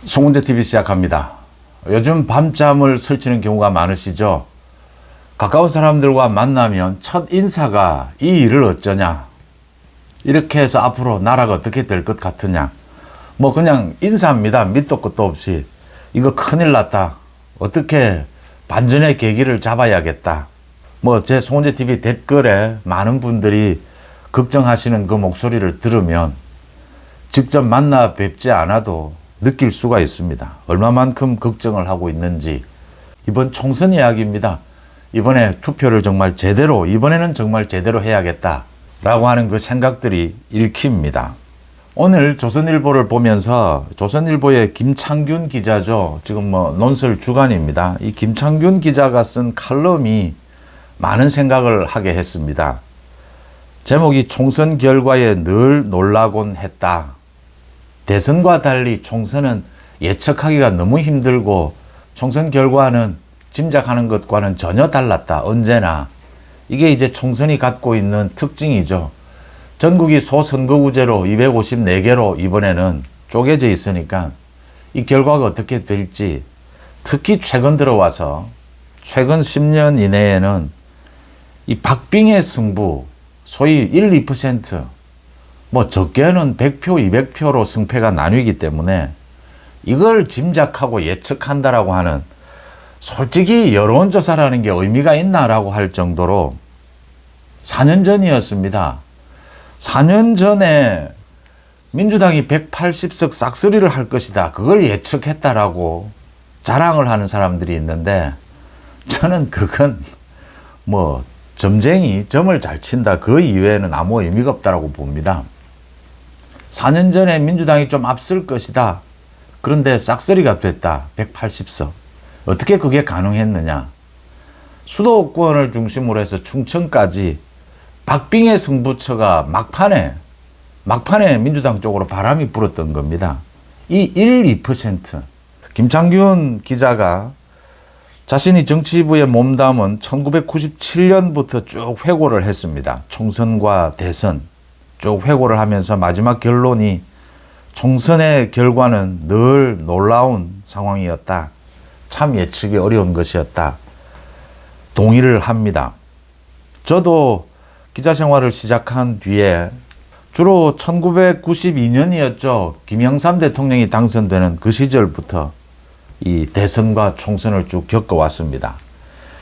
송은재 TV 시작합니다. 요즘 밤잠을 설치는 경우가 많으시죠? 가까운 사람들과 만나면 첫 인사가 이 일을 어쩌냐? 이렇게 해서 앞으로 나라가 어떻게 될 것 같으냐? 뭐 그냥 인사합니다. 밑도 끝도 없이. 이거 큰일 났다. 어떻게 반전의 계기를 잡아야겠다. 뭐 제 송은재 TV 댓글에 많은 분들이 걱정하시는 그 목소리를 들으면 직접 만나 뵙지 않아도 느낄 수가 있습니다. 얼마만큼 걱정을 하고 있는지. 이번 총선 이야기입니다. 이번에 투표를 정말 제대로, 이번에는 정말 제대로 해야겠다라고 하는 그 생각들이 읽힙니다. 오늘 조선일보를 보면서 조선일보의 김창균 기자죠. 지금 뭐 논설 주간입니다. 이 김창균 기자가 쓴 칼럼이 많은 생각을 하게 했습니다. 제목이 총선 결과에 늘 놀라곤 했다. 대선과 달리 총선은 예측하기가 너무 힘들고 총선 결과는 짐작하는 것과는 전혀 달랐다. 언제나. 이게 이제 총선이 갖고 있는 특징이죠. 전국이 소선거구제로 254개로 이번에는 쪼개져 있으니까 이 결과가 어떻게 될지, 특히 최근 들어와서 최근 10년 이내에는 이 박빙의 승부, 소위 1, 2%, 뭐 적게는 100표, 200표로 승패가 나뉘기 때문에 이걸 짐작하고 예측한다라고 하는, 솔직히 여론조사라는 게 의미가 있나라고 할 정도로 4년 전이었습니다. 4년 전에 민주당이 180석 싹쓸이를 할 것이다. 그걸 예측했다라고 자랑을 하는 사람들이 있는데, 저는 그건 뭐 점쟁이, 점을 잘 친다. 그 이외에는 아무 의미가 없다라고 봅니다. 4년 전에 민주당이 좀 앞설 것이다. 그런데 싹쓸이가 됐다. 180석. 어떻게 그게 가능했느냐. 수도권을 중심으로 해서 충청까지 박빙의 승부처가 막판에 민주당 쪽으로 바람이 불었던 겁니다. 이 1, 2%. 김창균 기자가 자신이 정치부에 몸담은 1997년부터 쭉 회고를 했습니다. 총선과 대선 쭉 회고를 하면서 마지막 결론이 총선의 결과는 늘 놀라운 상황이었다. 참 예측이 어려운 것이었다. 동의를 합니다. 저도 기자 생활을 시작한 뒤에 주로 1992년이었죠. 김영삼 대통령이 당선되는 그 시절부터 이 대선과 총선을 쭉 겪어왔습니다.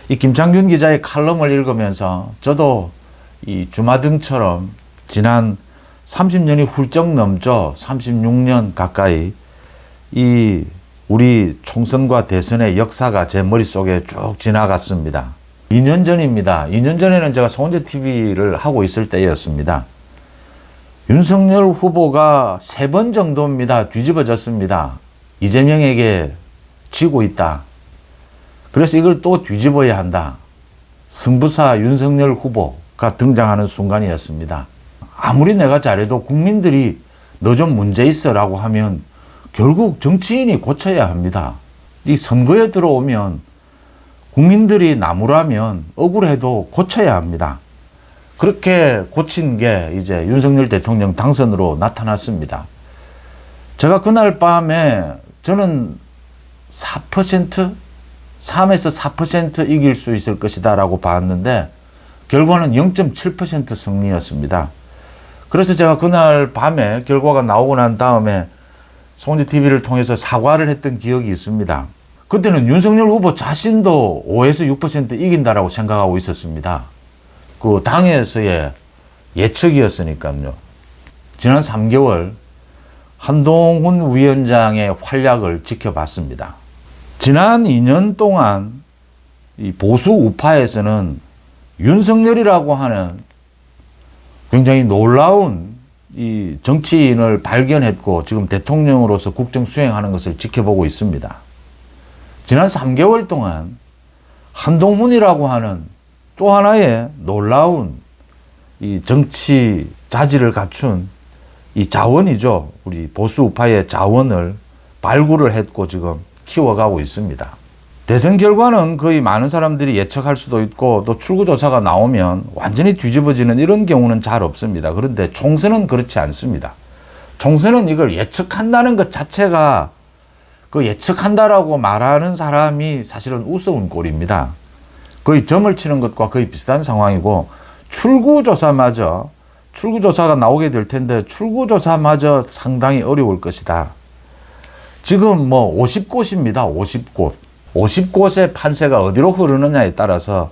이 김창균 기자의 칼럼을 읽으면서 저도 이 주마등처럼 지난 30년이 훌쩍 넘죠. 36년 가까이 이 우리 총선과 대선의 역사가 제 머릿속에 쭉 지나갔습니다. 2년 전입니다. 2년 전에는 제가 송은재 TV를 하고 있을 때였습니다. 윤석열 후보가 3번 정도입니다. 뒤집어졌습니다. 이재명에게 지고 있다. 그래서 이걸 또 뒤집어야 한다. 승부사 윤석열 후보가 등장하는 순간이었습니다. 아무리 내가 잘해도 국민들이 너 좀 문제 있어라고 하면 결국 정치인이 고쳐야 합니다. 이 선거에 들어오면 국민들이 나무라면 억울해도 고쳐야 합니다. 그렇게 고친 게 이제 윤석열 대통령 당선으로 나타났습니다. 제가 그날 밤에 저는 4%? 3에서 4% 이길 수 있을 것이다 라고 봤는데 결과는 0.7% 승리였습니다. 그래서 제가 그날 밤에 결과가 나오고 난 다음에 송은재 TV를 통해서 사과를 했던 기억이 있습니다. 그때는 윤석열 후보 자신도 5에서 6% 이긴다라고 생각하고 있었습니다. 그 당에서의 예측이었으니까요. 지난 3개월 한동훈 위원장의 활약을 지켜봤습니다. 지난 2년 동안 이 보수 우파에서는 윤석열이라고 하는 굉장히 놀라운 이 정치인을 발견했고 지금 대통령으로서 국정 수행하는 것을 지켜보고 있습니다. 지난 3개월 동안 한동훈이라고 하는 또 하나의 놀라운 이 정치 자질을 갖춘 이 자원이죠. 우리 보수 우파의 자원을 발굴을 했고 지금 키워가고 있습니다. 대선 결과는 거의 많은 사람들이 예측할 수도 있고 또 출구조사가 나오면 완전히 뒤집어지는 이런 경우는 잘 없습니다. 그런데 총선은 그렇지 않습니다. 총선은 이걸 예측한다는 것 자체가 그 예측한다라고 말하는 사람이 사실은 우스운 꼴입니다. 거의 점을 치는 것과 거의 비슷한 상황이고, 출구조사가 나오게 될 텐데 출구조사마저 상당히 어려울 것이다. 지금 뭐 50곳입니다. 50곳. 50곳의 판세가 어디로 흐르느냐에 따라서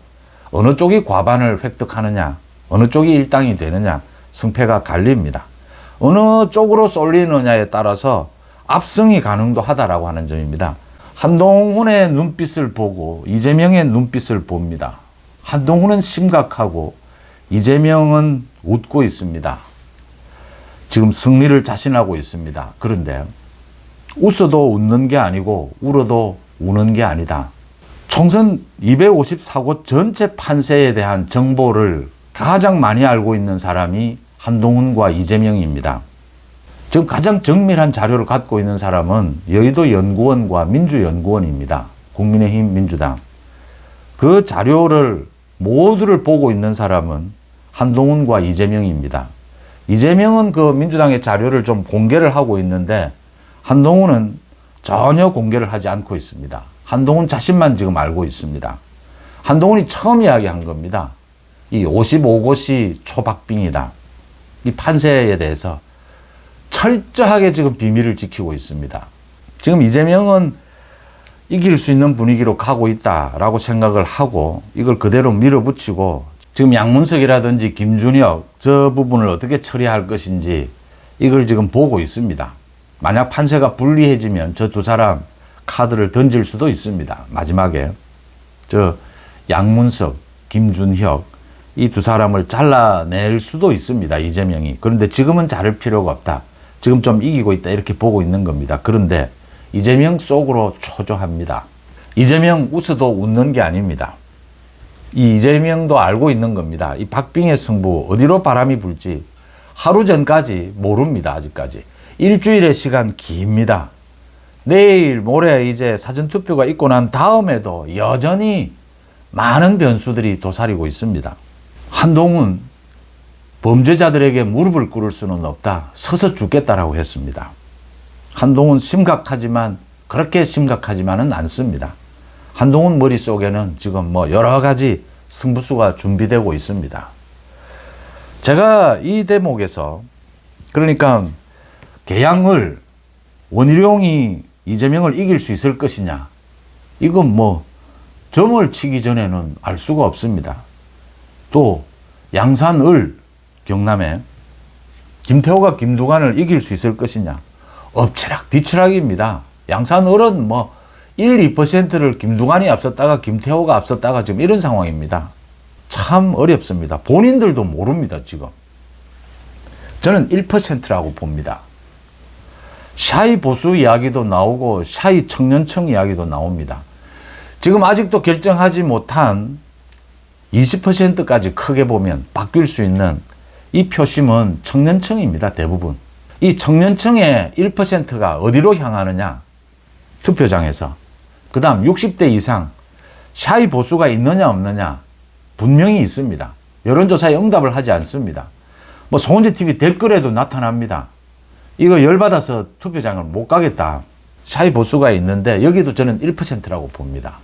어느 쪽이 과반을 획득하느냐, 어느 쪽이 일당이 되느냐, 승패가 갈립니다. 어느 쪽으로 쏠리느냐에 따라서 압승이 가능도 하다라고 하는 점입니다. 한동훈의 눈빛을 보고 이재명의 눈빛을 봅니다. 한동훈은 심각하고 이재명은 웃고 있습니다. 지금 승리를 자신하고 있습니다. 그런데 웃어도 웃는 게 아니고 울어도 우는 게 아니다. 총선 254곳 전체 판세에 대한 정보를 가장 많이 알고 있는 사람이 한동훈과 이재명입니다. 지금 가장 정밀한 자료를 갖고 있는 사람은 여의도 연구원과 민주연구원입니다. 국민의힘, 민주당. 그 자료를 모두를 보고 있는 사람은 한동훈과 이재명입니다. 이재명은 그 민주당의 자료를 좀 공개를 하고 있는데 한동훈은 전혀 공개를 하지 않고 있습니다. 한동훈 자신만 지금 알고 있습니다. 한동훈이 처음 이야기한 겁니다. 이 55곳이 초박빙이다. 이 판세에 대해서 철저하게 지금 비밀을 지키고 있습니다. 지금 이재명은 이길 수 있는 분위기로 가고 있다라고 생각을 하고 이걸 그대로 밀어붙이고 지금 양문석이라든지 김준혁 저 부분을 어떻게 처리할 것인지 이걸 지금 보고 있습니다. 만약 판세가 불리해지면 저 두 사람 카드를 던질 수도 있습니다. 마지막에 저 양문석, 김준혁 이 두 사람을 잘라낼 수도 있습니다. 이재명이. 그런데 지금은 자를 필요가 없다. 지금 좀 이기고 있다. 이렇게 보고 있는 겁니다. 그런데 이재명 속으로 초조합니다. 이재명 웃어도 웃는 게 아닙니다. 이 이재명도 알고 있는 겁니다. 이 박빙의 승부 어디로 바람이 불지 하루 전까지 모릅니다. 아직까지. 일주일의 시간 깁니다. 내일 모레 이제 사전투표가 있고 난 다음에도 여전히 많은 변수들이 도사리고 있습니다. 한동훈 범죄자들에게 무릎을 꿇을 수는 없다. 서서 죽겠다라고 했습니다. 한동훈 심각하지만 그렇게 심각하지만은 않습니다. 한동훈 머릿속에는 지금 뭐 여러 가지 승부수가 준비되고 있습니다. 제가 이 대목에서 그러니까 개양을 원희룡이 이재명을 이길 수 있을 것이냐 이건 뭐 점을 치기 전에는 알 수가 없습니다. 또 양산을 경남에 김태호가 김두관을 이길 수 있을 것이냐 엎치락 뒤치락입니다. 양산을은 뭐 1, 2%를 김두관이 앞섰다가 김태호가 앞섰다가 지금 이런 상황입니다. 참 어렵습니다. 본인들도 모릅니다. 지금 저는 1%라고 봅니다. 샤이 보수 이야기도 나오고 샤이 청년층 이야기도 나옵니다. 지금 아직도 결정하지 못한 20%까지 크게 보면 바뀔 수 있는 이 표심은 청년층입니다. 대부분. 이 청년층의 1%가 어디로 향하느냐? 투표장에서. 그 다음 60대 이상 샤이 보수가 있느냐 없느냐? 분명히 있습니다. 여론조사에 응답을 하지 않습니다. 뭐 송은재 TV 댓글에도 나타납니다. 이거 열받아서 투표장을 못 가겠다. 샤이 보수가 있는데 여기도 저는 1%라고 봅니다.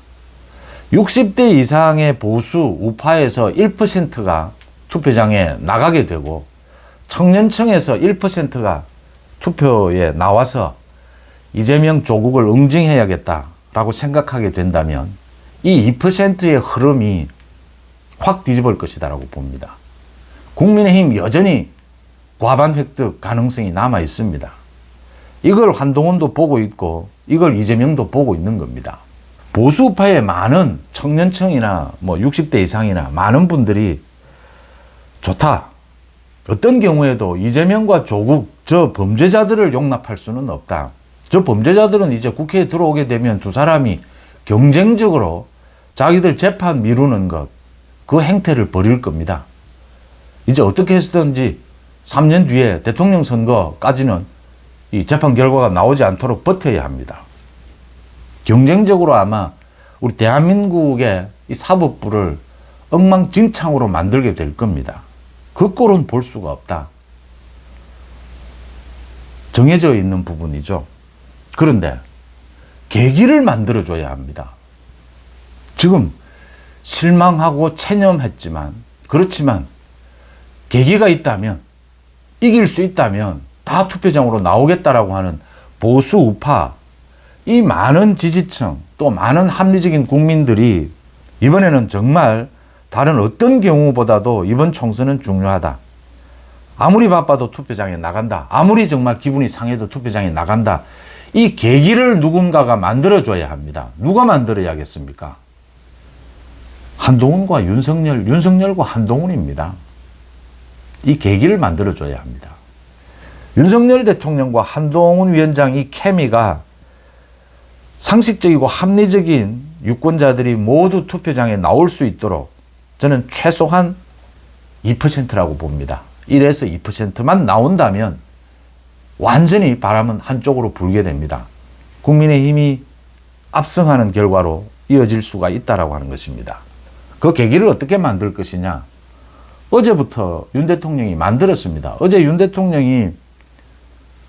60대 이상의 보수 우파에서 1%가 투표장에 나가게 되고 청년층에서 1%가 투표에 나와서 이재명 조국을 응징해야겠다라고 생각하게 된다면 이 2%의 흐름이 확 뒤집을 것이다라고 봅니다. 국민의힘 여전히 과반 획득 가능성이 남아 있습니다. 이걸 한동훈도 보고 있고 이걸 이재명도 보고 있는 겁니다. 보수파의 많은 청년층이나 뭐 60대 이상이나 많은 분들이 좋다. 어떤 경우에도 이재명과 조국 저 범죄자들을 용납할 수는 없다. 저 범죄자들은 이제 국회에 들어오게 되면 두 사람이 경쟁적으로 자기들 재판 미루는 것, 그 행태를 벌일 겁니다. 이제 어떻게 해서든지 3년 뒤에 대통령 선거까지는 이 재판 결과가 나오지 않도록 버텨야 합니다. 경쟁적으로 아마 우리 대한민국의 이 사법부를 엉망진창으로 만들게 될 겁니다. 그 꼴은 볼 수가 없다. 정해져 있는 부분이죠. 그런데 계기를 만들어줘야 합니다. 지금 실망하고 체념했지만, 그렇지만 계기가 있다면, 이길 수 있다면 다 투표장으로 나오겠다라고 하는 보수 우파, 이 많은 지지층 또 많은 합리적인 국민들이 이번에는 정말 다른 어떤 경우보다도 이번 총선은 중요하다. 아무리 바빠도 투표장에 나간다. 아무리 정말 기분이 상해도 투표장에 나간다. 이 계기를 누군가가 만들어줘야 합니다. 누가 만들어야겠습니까? 한동훈과 윤석열, 윤석열과 한동훈입니다. 이 계기를 만들어줘야 합니다. 윤석열 대통령과 한동훈 위원장 이 케미가 상식적이고 합리적인 유권자들이 모두 투표장에 나올 수 있도록 저는 최소한 2%라고 봅니다. 1에서 2%만 나온다면 완전히 바람은 한쪽으로 불게 됩니다. 국민의힘이 압승하는 결과로 이어질 수가 있다라고 하는 것입니다. 그 계기를 어떻게 만들 것이냐? 어제부터 윤 대통령이 만들었습니다. 어제 윤 대통령이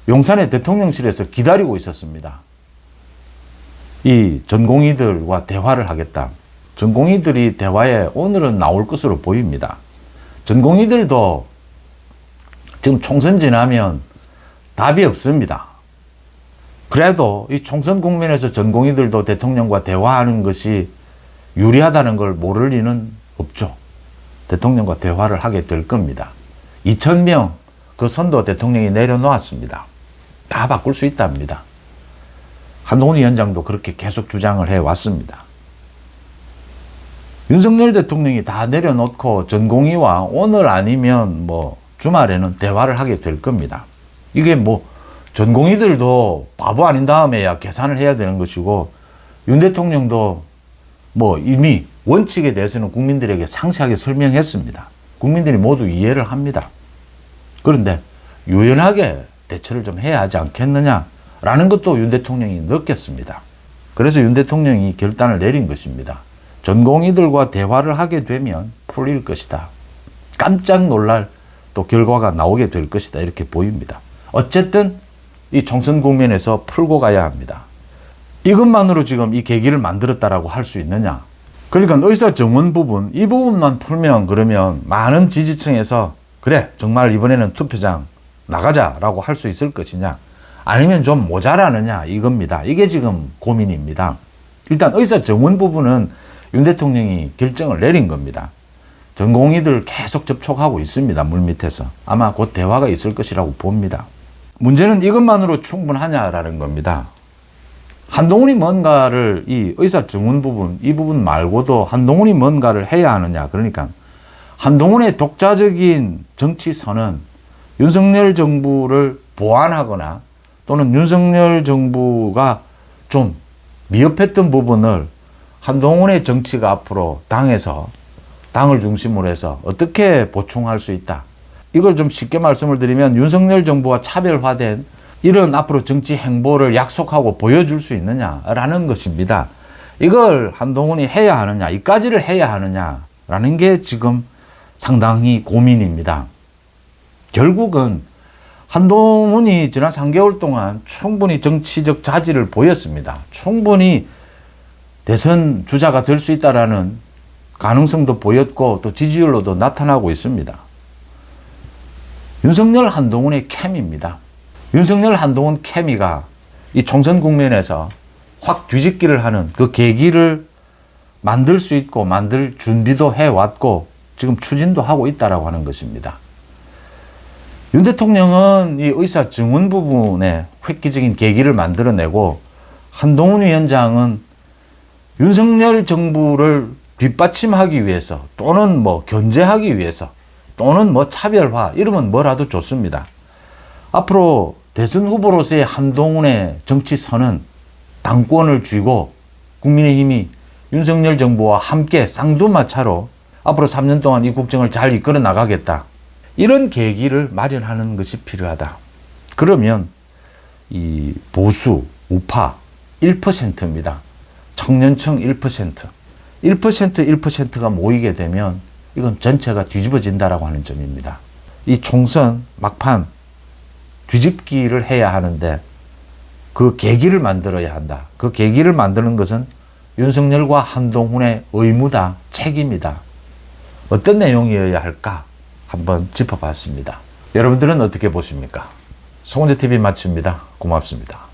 용산의 대통령실에서 기다리고 있었습니다. 이 전공의들과 대화를 하겠다. 전공의들이 대화에 오늘은 나올 것으로 보입니다. 전공의들도 지금 총선 지나면 답이 없습니다. 그래도 이 총선 국면에서 전공의들도 대통령과 대화하는 것이 유리하다는 걸 모를 리는 없죠. 대통령과 대화를 하게 될 겁니다. 2,000명 그 선도 대통령이 내려놓았습니다. 다 바꿀 수 있답니다. 한동훈 위원장도 그렇게 계속 주장을 해왔습니다. 윤석열 대통령이 다 내려놓고 전공의와 오늘 아니면 주말에는 대화를 하게 될 겁니다. 이게 전공의들도 바보 아닌 다음에야 계산을 해야 되는 것이고, 윤 대통령도 이미 원칙에 대해서는 국민들에게 상세하게 설명했습니다. 국민들이 모두 이해를 합니다. 그런데 유연하게 대처를 좀 해야 하지 않겠느냐라는 것도 윤 대통령이 느꼈습니다. 그래서 윤 대통령이 결단을 내린 것입니다. 전공의들과 대화를 하게 되면 풀릴 것이다. 깜짝 놀랄 또 결과가 나오게 될 것이다. 이렇게 보입니다. 어쨌든 이 총선 국면에서 풀고 가야 합니다. 이것만으로 지금 이 계기를 만들었다라고 할 수 있느냐? 그러니까 의사정원 부분, 이 부분만 풀면 그러면 많은 지지층에서 그래, 정말 이번에는 투표장 나가자라고 할 수 있을 것이냐? 아니면 좀 모자라느냐? 이겁니다. 이게 지금 고민입니다. 일단 의사정원 부분은 윤 대통령이 결정을 내린 겁니다. 전공의들 계속 접촉하고 있습니다. 물밑에서. 아마 곧 대화가 있을 것이라고 봅니다. 문제는 이것만으로 충분하냐라는 겁니다. 한동훈이 뭔가를 이 의사정원 부분, 이 부분 말고도 한동훈이 뭔가를 해야 하느냐. 그러니까 한동훈의 독자적인 정치선은 윤석열 정부를 보완하거나 또는 윤석열 정부가 좀 미흡했던 부분을 한동훈의 정치가 앞으로 당을 중심으로 해서 어떻게 보충할 수 있다. 이걸 좀 쉽게 말씀을 드리면 윤석열 정부와 차별화된 이런 앞으로 정치 행보를 약속하고 보여줄 수 있느냐라는 것입니다. 이걸 한동훈이 해야 하느냐, 이까지를 해야 하느냐라는 게 지금 상당히 고민입니다. 결국은 한동훈이 지난 3개월 동안 충분히 정치적 자질을 보였습니다. 충분히 대선 주자가 될 수 있다라는 가능성도 보였고 또 지지율로도 나타나고 있습니다. 윤석열 한동훈의 케미입니다. 윤석열 한동훈 케미가 이 총선 국면에서 확 뒤집기를 하는 그 계기를 만들 수 있고 만들 준비도 해왔고 지금 추진도 하고 있다라고 하는 것입니다. 윤 대통령은 이 의사증원 부분에 획기적인 계기를 만들어내고 한동훈 위원장은 윤석열 정부를 뒷받침하기 위해서 또는 견제하기 위해서 또는 차별화 이러면 뭐라도 좋습니다. 앞으로 대선 후보로서의 한동훈의 정치선은 당권을 쥐고 국민의힘이 윤석열 정부와 함께 쌍두마차로 앞으로 3년 동안 이 국정을 잘 이끌어 나가겠다. 이런 계기를 마련하는 것이 필요하다. 그러면 이 보수, 우파 1%입니다. 청년층 1%. 1%가 모이게 되면 이건 전체가 뒤집어진다라고 하는 점입니다. 이 총선 막판 뒤집기를 해야 하는데 그 계기를 만들어야 한다. 그 계기를 만드는 것은 윤석열과 한동훈의 의무다, 책임이다. 어떤 내용이어야 할까 한번 짚어봤습니다. 여러분들은 어떻게 보십니까? 송은재TV 마칩니다. 고맙습니다.